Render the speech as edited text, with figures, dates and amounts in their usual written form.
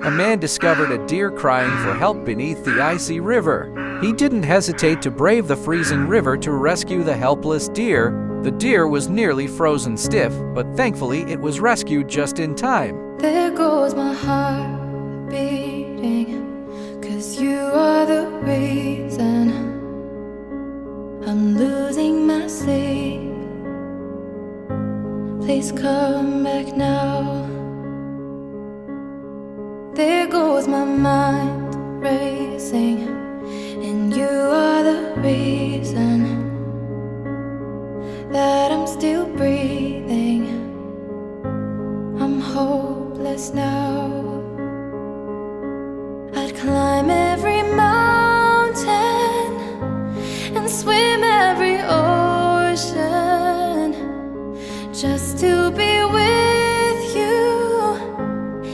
A man discovered a deer crying for help beneath the icy river. He didn't hesitate to brave the freezing river to rescue the helpless deer. The deer was nearly frozen stiff, but thankfully it was rescued just in time. There goes my heart beating, 'cause you are the reason I'm losing my sleep. Please come back now. There goes my mind racing, and you are the reason that I'm still breathing. I'm hopeless now. I'd climb it